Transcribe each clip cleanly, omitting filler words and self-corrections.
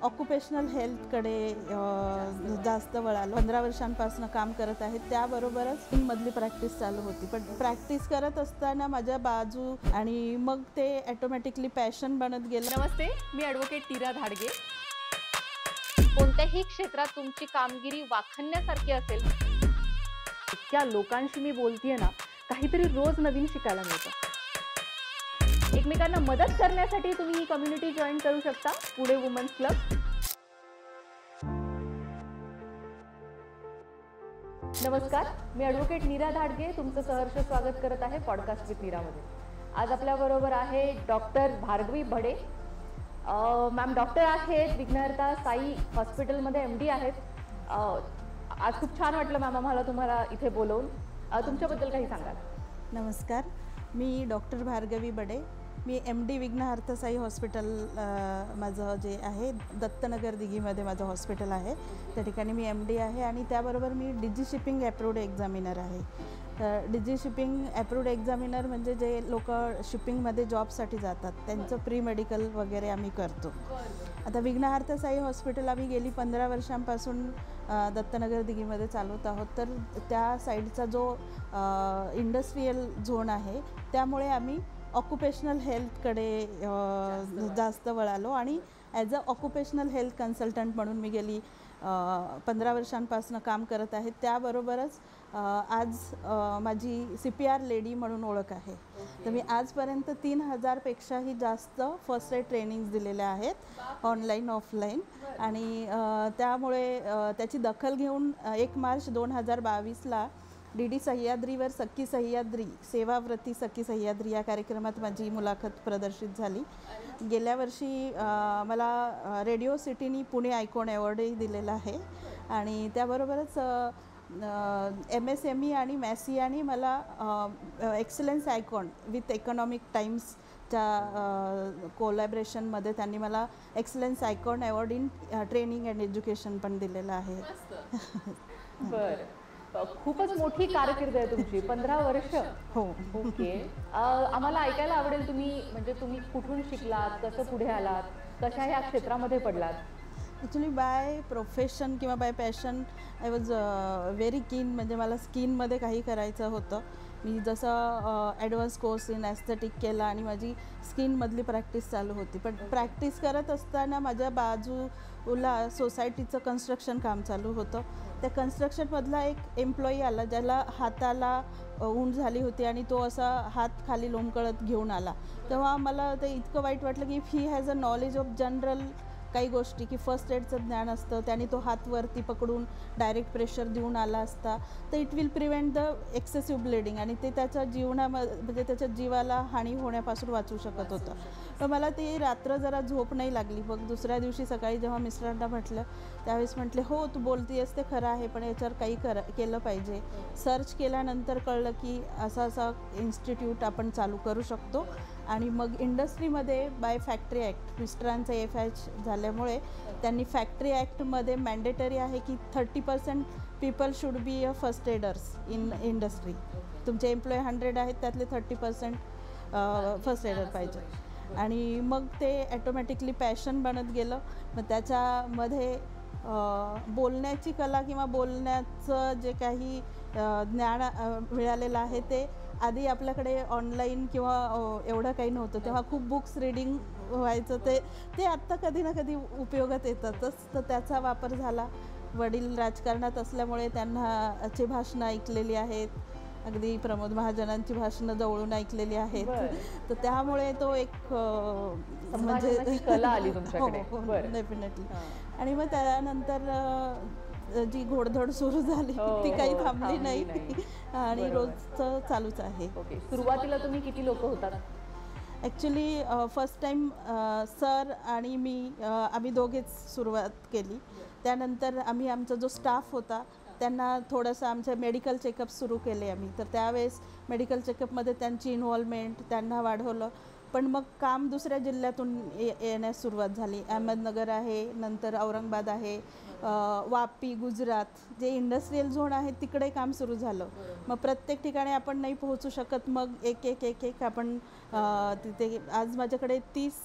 Occupational हेल्थकडे जास्त वळालो. 15 वर्षांपासून काम करत आहे. त्याबरोबरच मधली प्रॅक्टिस चालू होती. पण प्रॅक्टिस करत असताना माझ्या बाजू आणि मग ते ऑटोमॅटिकली पॅशन बनत गेलं. नमस्ते, मी ॲडव्होकेट नीरा धाडगे. कोणत्याही क्षेत्रात तुमची कामगिरी वाखाणण्यासारखी असेल, इतक्या लोकांशी मी बोलतेय ना, काहीतरी रोज नवीन शिकायला मिळतं. एकमेकांना मदत करण्यासाठी तुम्ही ही कम्युनिटी जॉईन करू शकता, पुणे वुमन्स क्लब. नमस्कार, मी ॲडव्होकेट नीरा धाडगे तुमचं सहर्ष स्वागत करत आहे पॉडकास्ट विथ नीरामध्ये. आज आपल्याबरोबर आहे डॉक्टर भार्गवी बडे. मॅम डॉक्टर आहेत, विघ्नहर्ता साई हॉस्पिटलमध्ये MD आहेत. आज खूप छान वाटलं मॅम आम्हाला तुम्हाला इथे बोलवून. तुमच्याबद्दल काही सांगाल? नमस्कार, मी डॉक्टर भार्गवी बडे. मी MD विघ्नहर्ता साई हॉस्पिटल, माझं जे आहे दत्तनगर दिघीमध्ये माझं हॉस्पिटल आहे. त्या ठिकाणी मी MD आहे आणि त्याबरोबर मी DG शिपिंग अप्रूव्ड एक्झामिनर आहे. DG शिपिंग अप्रूव्ड एक्झामिनर म्हणजे जे लोक शिपिंगमध्ये जॉबसाठी जातात त्यांचं प्री मेडिकल वगैरे आम्ही करतो. आता विघ्नहर्ता साई हॉस्पिटल आम्ही गेली 15 वर्षांपासून दत्तनगर दिघीमध्ये चालवत आहोत. तर त्या साईडचा जो इंडस्ट्रीयल झोन आहे त्यामुळे आम्ही ऑक्युपेशनल हेल्थकडे जास्त वळालो आणि as a occupational health consultant म्हणून मी गेली 15 वर्षांपासून काम करत आहे. त्याबरोबरच आज माझी CPR लेडी म्हणून ओळख आहे. तर मी आजपर्यंत 3000पेक्षाही जास्त फर्स्ट एड ट्रेनिंग्स दिलेल्या आहेत, ऑनलाईन ऑफलाईन. आणि त्यामुळे त्याची दखल घेऊन 1 मार्च 2022ला DD सह्याद्रीवर सखी सह्याद्री सेवाव्रती सखी सह्याद्री या कार्यक्रमात माझी मुलाखत प्रदर्शित झाली. गेल्या वर्षी मला रेडिओ सिटीनी पुणे आयकॉन अवॉर्डही दिलेला आहे. आणि त्याबरोबरच MSME आणि मॅसियानी मला एक्सलन्स आयकॉन विथ इकॉनॉमिक टाइम्सच्या कोलॅबरेशनमध्ये त्यांनी मला excellence icon award in training and education पण दिलेलं आहे. बरं, खूपच मोठी कारकीर्द आहे तुमची, 15 वर्ष. हो. ओके. आम्हाला ऐकायला आवडेल तुम्ही कुठून शिकलात, कसं पुढे आलात, कशा ह्या क्षेत्रामध्ये पडलात? ॲक्च्युली बाय प्रोफेशन किंवा by passion I was very keen. म्हणजे मला स्किनमध्ये काही करायचं होतं. मी जसं ॲडव्हान्स कोर्स इन ॲस्थेटिक केला आणि माझी स्किनमधली प्रॅक्टिस चालू होती. पण प्रॅक्टिस करत असताना माझ्या बाजूला सोसायटीचं कन्स्ट्रक्शन काम चालू होतं. त्या कन्स्ट्रक्शनमधला एक एम्प्लॉई आला ज्याला हाताला ऊंड झाली होती आणि तो असा हात खाली लोंबकळत घेऊन आला. तेव्हा मला ते इतकं वाईट वाटलं की if he has a knowledge of general काही गोष्टी की फर्स्ट एडचं ज्ञान असतं, त्याने तो हात वरती पकडून डायरेक्ट प्रेशर देऊन आला असता तर it will prevent the excessive bleeding आणि ते त्याच्या म्हणजे त्याच्या जीवाला हानी होण्यापासून वाचू शकत होतं. तर मला ती रात्र जरा झोप नाही लागली. मग दुसऱ्या दिवशी सकाळी जेव्हा मिस्टरांना म्हटलं त्यावेळेस म्हटले, हो तू बोलतीयस ते खरं आहे पण याच्यावर काही केलं पाहिजे. सर्च केल्यानंतर कळलं की असा इन्स्टिट्यूट आपण चालू करू शकतो. आणि मग इंडस्ट्रीमध्ये बाय फॅक्टरी ॲक्ट, मिस्टरांचं FH झाल्यामुळे त्यांनी फॅक्टरी ॲक्टमध्ये मॅन्डेटरी आहे की 30% people should be a first aiders in industry. तुमचे एम्प्लॉय 100 आहेत त्यातले 30% फर्स्ट एडर पाहिजे. आणि मग ते ॲटोमॅटिकली पॅशन बनत गेलं. मग त्याच्यामध्ये बोलण्याची कला किंवा बोलण्याचं जे काही ज्ञान मिळालेलं आहे ते आधी आपल्याकडे ऑनलाईन किंवा एवढं काही नव्हतं. तेव्हा खूप बुक्स रीडिंग व्हायचं. ते आत्ता कधी ना कधी उपयोगात येतातच. तर त्याचा वापर झाला. वडील राजकारणात असल्यामुळे त्यांनाची भाषणं ऐकलेली आहेत. अगदी प्रमोद महाजनांची भाषणं जवळून ऐकलेली आहेत. तर त्यामुळे तो एक म्हणजे कला आली तुमच्याकडे. डेफिनेटली. आणि मग त्यानंतर जी घोडदौड सुरू झाली ती काही थांबली नाही आणि रोजचं चालूच आहे. ओके. सुरुवातीला तुम्ही किती लोक होतात? ॲक्च्युली फर्स्ट टाईम सर आणि आम्ही दोघेच सुरुवात केली. त्यानंतर आम्ही आमचा जो स्टाफ होता त्यांना थोडंसं आमचे मेडिकल चेकअप सुरू केले आम्ही. तर त्यावेळेस मेडिकल चेकअपमध्ये त्यांची इन्व्हॉल्वमेंट त्यांना वाढवलं. पण मग काम दुसऱ्या जिल्ह्यातून येण्यास सुरुवात झाली. अहमदनगर आहे, नंतर औरंगाबाद आहे, वापी, गुजरात जे इंडस्ट्रीयल झोन आहे तिकडे काम सुरू झालं. मग प्रत्येक ठिकाणी आपण नाही पोहोचू शकत. मग एक आपण तिथे आज माझ्याकडे 30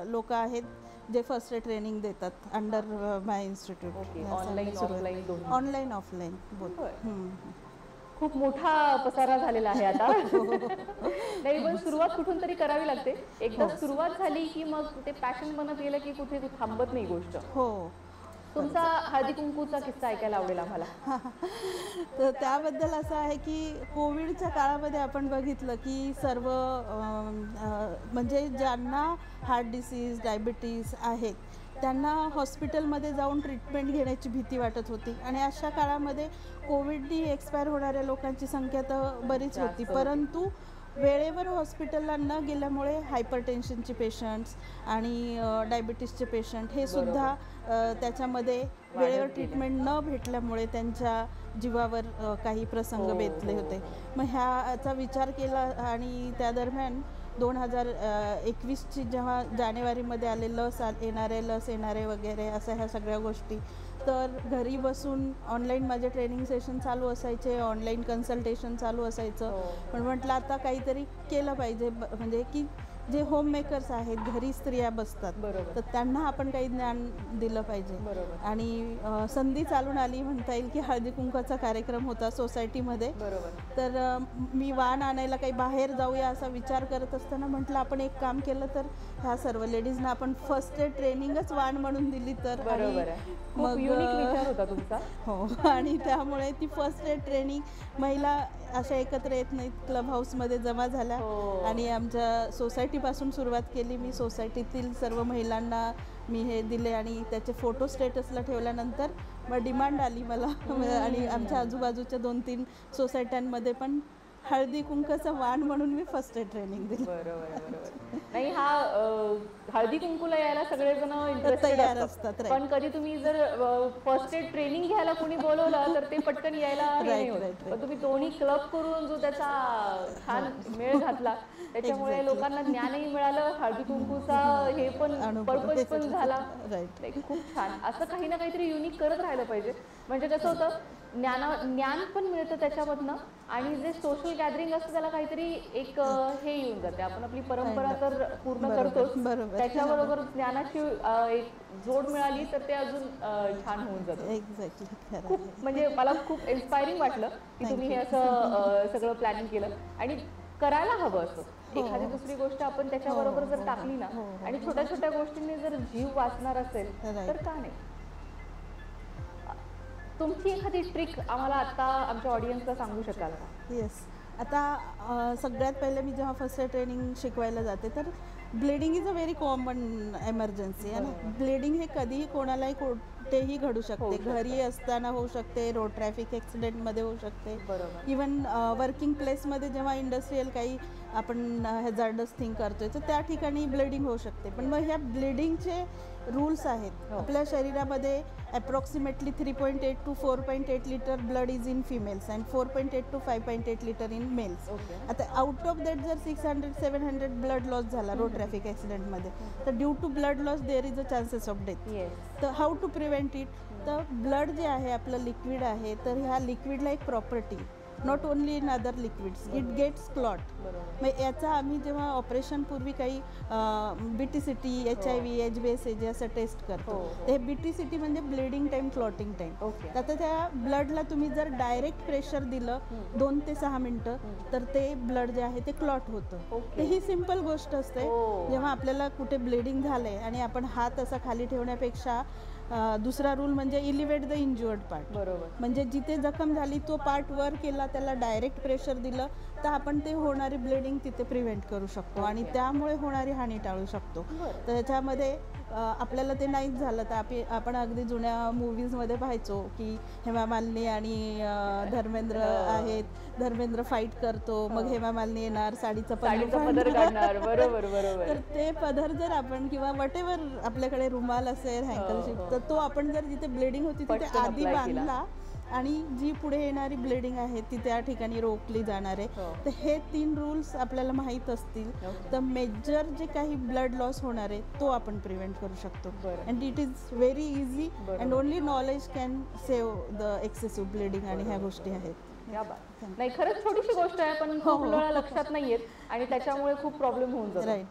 लोक आहेत जे फर्स्ट एड ट्रेनिंग देतात अंडर माय इन्स्टिट्यूट. ओके, ऑनलाईन ऑफलाईन दोन्ही. Online offline both. खूप मोठा पसारा झालेला आहे आता. नाही, पण सुरुवात कुठून तरी करावी लागते. एकदा सुरुवात झाली की मग ते पॅशन बनत गेलं की कुठे थांबत नाही गोष्ट. हो. तुमचा हळदी कुंकूचा किस्सा ऐकायला आवडेल आम्हाला. तर त्याबद्दल असं आहे की कोविडच्या काळामध्ये आपण बघितलं की सर्व म्हणजे ज्यांना हार्ट डिसीज डायबिटीज आहेत त्यांना हॉस्पिटलमध्ये जाऊन ट्रीटमेंट घेण्याची भीती वाटत होती आणि अशा काळामध्ये कोविडनी एक्सपायर होणाऱ्या लोकांची संख्या तर बरीच होती, परंतु वेळेवर हॉस्पिटलला न गेल्यामुळे हायपरटेन्शनचे पेशंट्स आणि डायबिटीसचे पेशंट हे सुद्धा त्याच्यामध्ये वेळेवर ट्रीटमेंट न भेटल्यामुळे त्यांच्या जीवावर काही प्रसंग बेतले होते. मग ह्याचा विचार केला आणि त्या दरम्यान 2021ची जेव्हा जानेवारीमध्ये आले लस येणारे वगैरे अशा ह्या सगळ्या गोष्टी, तर घरी बसून ऑनलाईन माझे ट्रेनिंग सेशन चालू असायचे, ऑनलाईन कन्सल्टेशन चालू असायचं. पण म्हटलं आता काहीतरी केलं पाहिजे, म्हणजे की जे होम मेकर्स आहेत, घरी स्त्रिया बसतात, तर त्यांना आपण काही ज्ञान दिलं पाहिजे. आणि संधी चालून आली म्हणता येईल की हळदी कुंकाचा कार्यक्रम होता सोसायटीमध्ये. तर मी वाण आणायला काही बाहेर जाऊया असा विचार करत असताना म्हटलं आपण एक काम केलं तर ह्या सर्व लेडीजना आपण फर्स्ट एड ट्रेनिंगच वाण म्हणून दिली तर. मग विचार होता तुमचा. हो, आणि त्यामुळे ती फर्स्ट एड ट्रेनिंग महिला अशा एकत्र येत नाहीत, क्लब हाऊसमध्ये जमा झाल्या आणि आमच्या सोसायटीपासून सुरुवात केली. मी सोसायटीतील सर्व महिलांना मी हे दिले आणि त्याचे फोटो स्टेटसला ठेवल्यानंतर मग डिमांड आली मला आणि आमच्या आजूबाजूच्या 2-3 सोसायट्यांमध्ये पण हळदी कुंकाचं वाण म्हणून मी फर्स्ट एड ट्रेनिंग दिली. बरोबर. नाही, हा हळदी कुंकूला यायला सगळेजण इंटरेस्टेड असतात, पण कधी तुम्ही जर फर्स्ट एड ट्रेनिंग घ्यायला कोणी बोलवलं तर ते पटकन यायला नाही होत. पण तुम्ही दोन्ही क्लब करून जो त्याचा छान मेळ घातला त्याच्यामुळे लोकांना ज्ञानही मिळालं, हळदी कुंकूचा हे पण पर्पज पण झाला. खूप छान. असं काही ना काहीतरी युनिक करत राहिलं पाहिजे, म्हणजे कसं होतं ज्ञान पण मिळतं त्याच्यामधनं आणि जे सोशल गॅदरिंग असतं त्याला काहीतरी एक हे येऊन जाते. आपण आपली परंपरा तर पूर्ण करतोच, त्याच्याबरोबर ज्ञानाची एक जोड मिळाली तर ते अजून छान होऊन जातं. एक्झॅक्टली. खूप म्हणजे मला खूप इन्स्पायरिंग वाटलं की तुम्ही हे असं सगळं प्लॅनिंग केलं आणि करायला हवं असं. एखादी दुसरी गोष्ट आपण त्याच्याबरोबर जर टाकली ना आणि छोट्या छोट्या गोष्टींनी जर जीव वाचणार असेल तर का नाही. तुमची एखादी ट्रिक आम्हाला आता आमच्या ऑडियन्सला सांगू शकाल का? येस. आता सगळ्यात पहिले मी जेव्हा फर्स्ट एड ट्रेनिंग शिकवायला जाते तर bleeding is a very common emergency आहे ना. ब्लिडिंग हे कधीही कोणालाही कुठेही घडू शकते, घरी असताना होऊ शकते, रोड ट्रॅफिक ॲक्सिडेंटमध्ये होऊ शकते, इवन वर्किंग प्लेसमध्ये जेव्हा इंडस्ट्रियल काही आपण हॅझार्डस थिंग करतोय तर त्या ठिकाणी ब्लिडिंग होऊ शकते. पण मग ह्या ब्लिडिंगचे रूल्स आहेत. आपल्या शरीरामध्ये approximately 3.8 to 4.8 litre blood is in females and 4.8 to 5.8 litre in males. आता आउट ऑफ दॅट जर 600-700 ब्लड लॉस झाला रोड ट्रॅफिक ॲक्सिडेंटमध्ये तर due to blood loss there is a chances of death. तर हाऊ टू प्रिव्हेंट इट? तर blood जे आहे आपलं लिक्विड आहे, तर ह्या लिक्विडला एक property, not only in other liquids, it gets clot. मग याचा आम्ही जेव्हा ऑपरेशनपूर्वी काही BTCT, HIV, HbA असं टेस्ट करतो, हे BTCT म्हणजे ब्लिडिंग टाईम क्लॉटिंग टाईम. आता त्या ब्लडला तुम्ही जर डायरेक्ट प्रेशर दिलं 2 ते 6 मिनटं तर ते ब्लड जे आहे ते क्लॉट होतं. तर ही सिम्पल गोष्ट असते. जेव्हा आपल्याला कुठे ब्लिडिंग झाले आणि आपण हात असा खाली ठेवण्यापेक्षा दुसरा रूल म्हणजे इलिव्हेट द इंज्युअर्ड पार्ट. बरोबर. म्हणजे जिथे जखम झाली तो पार्ट वर केला, त्याला डायरेक्ट प्रेशर दिलं तर आपण ते होणारी ब्लिडिंग तिथे प्रिव्हेंट करू शकतो आणि त्यामुळे होणारी हानी टाळू शकतो. तर ह्याच्यामध्ये आपल्याला ते नाहीच झालं तर आपण अगदी जुन्या मूवीजमध्ये पाहायचो की हेमा मालिनी आणि धर्मेंद्र आहेत, धर्मेंद्र फाईट करतो, मग हेमा मालिनी येणार, साडीचा पदर काढणार. बरोबर बरोबर. तर ते पदर जर आपण किंवा वटेवर आपल्याकडे रुमाल असेल, हँकलशिप, तर तो आपण जर जिथे ब्लिडिंग होती तिथे आधी बांधला आणि जी पुढे येणारी ब्लिडिंग आहे ती त्या ठिकाणी रोखली जाणार आहे. तर हे 3 रूल्स आपल्याला माहीत असतील तर मेजर जे काही ब्लड लॉस होणार आहे तो आपण प्रिव्हेंट करू शकतो. And it is very easy and only knowledge can save the excessive bleeding आणि ह्या गोष्टी आहेत. नाही, खरंच छोटीशी गोष्ट आहे पण खूप वेळा लक्षात नाही येत आणि त्याच्यामुळे खूप प्रॉब्लेम होऊन जातो. राईट.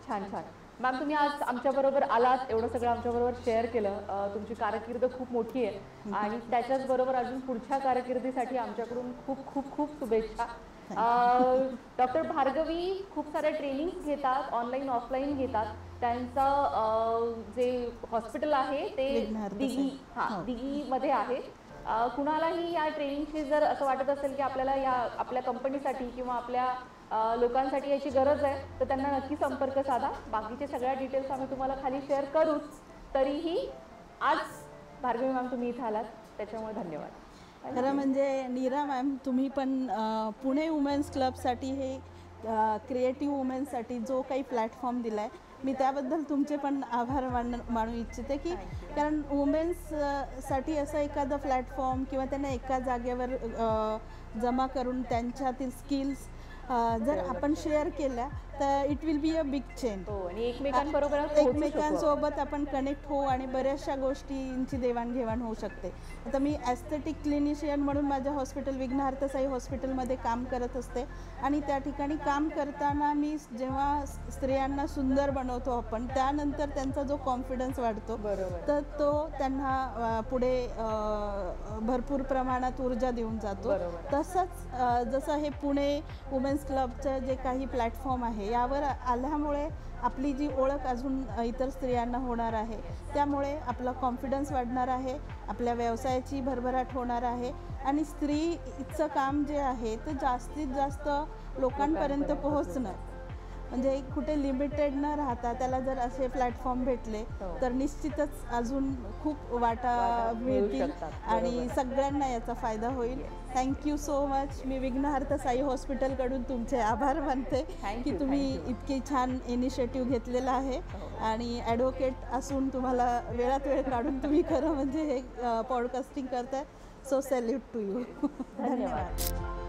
छान छान. मॅम तुम्ही आज आमच्याबरोबर आलात, एवढं सगळं आमच्याबरोबर शेअर केलं. तुमची कारकीर्द खूप मोठी आहे आणि त्याच्याच बरोबर अजून पुढच्या कारकिर्दीसाठी आमच्याकडून खूप खूप खूप शुभेच्छा. डॉक्टर भार्गवी खूप साऱ्या ट्रेनिंग घेतात, ऑनलाईन ऑफलाईन घेतात. त्यांचं जे हॉस्पिटल आहे ते दिघी मध्ये आहे. कुणालाही या ट्रेनिंगची जर असं वाटत असेल की आपल्याला या आपल्या कंपनीसाठी किंवा आपल्या लोकांसाठी याची गरज आहे तर त्यांना नक्की संपर्क साधा. बाकीचे सगळ्या डिटेल्स आम्ही तुम्हाला खाली शेअर करूच. तरीही आज भार्गवी मॅम तुम्ही इथे आलात त्याच्यामुळे धन्यवाद. खरं म्हणजे नीरा मॅम, तुम्ही पण पुणे वुमेन्स क्लबसाठी हे क्रिएटिव्ह वुमेन्ससाठी जो काही प्लॅटफॉर्म दिला आहे, मी त्याबद्दल तुमचे पण आभार मानू इच्छिते की कारण वुमेन्ससाठी असं एखादं प्लॅटफॉर्म किंवा त्यांना एका जागेवर जमा करून त्यांच्यातील स्किल्स जर आपण शेअर केल्या तर it will be a big change. आणि एकमेकांसोबत आपण कनेक्ट होऊ आणि बऱ्याचशा गोष्टींची देवाणघेवाण होऊ शकते. आता मी ॲस्थेटिक क्लिनिशियन म्हणून माझ्या हॉस्पिटल विघ्नहर्ता साई हॉस्पिटलमध्ये काम करत असते आणि त्या ठिकाणी काम करताना मी जेव्हा स्त्रियांना सुंदर बनवतो आपण, त्यानंतर त्यांचा जो कॉन्फिडन्स वाढतो तर तो त्यांना पुढे भरपूर प्रमाणात ऊर्जा देऊन जातो. तसंच जसं हे पुणे वुमेन्स क्लबचं जे काही प्लॅटफॉर्म आहे यावर आल्यामुळे आपली जी ओळख अजून इतर स्त्रियांना होणार आहे, त्यामुळे आपला कॉन्फिडन्स वाढणार आहे, आपल्या व्यवसायाची भरभराट होणार आहे आणि स्त्रीचं काम जे आहे ते जास्तीत जास्त लोकांपर्यंत पोहोचणं, म्हणजे कुठे लिमिटेड न राहता त्याला जर असे प्लॅटफॉर्म भेटले तर निश्चितच अजून खूप वाटा मिळतील आणि सगळ्यांना याचा फायदा होईल. Thank you so much. मी विघ्नहर्ता साई हॉस्पिटलकडून तुमचे आभार मानते की तुम्ही इतकी छान इनिशिएटिव्ह घेतलेला आहे आणि ॲडव्होकेट असून तुम्हाला वेळात वेळ काढून तुम्ही खरं म्हणजे हे पॉडकास्टिंग करताय. So salute to you. धन्यवाद.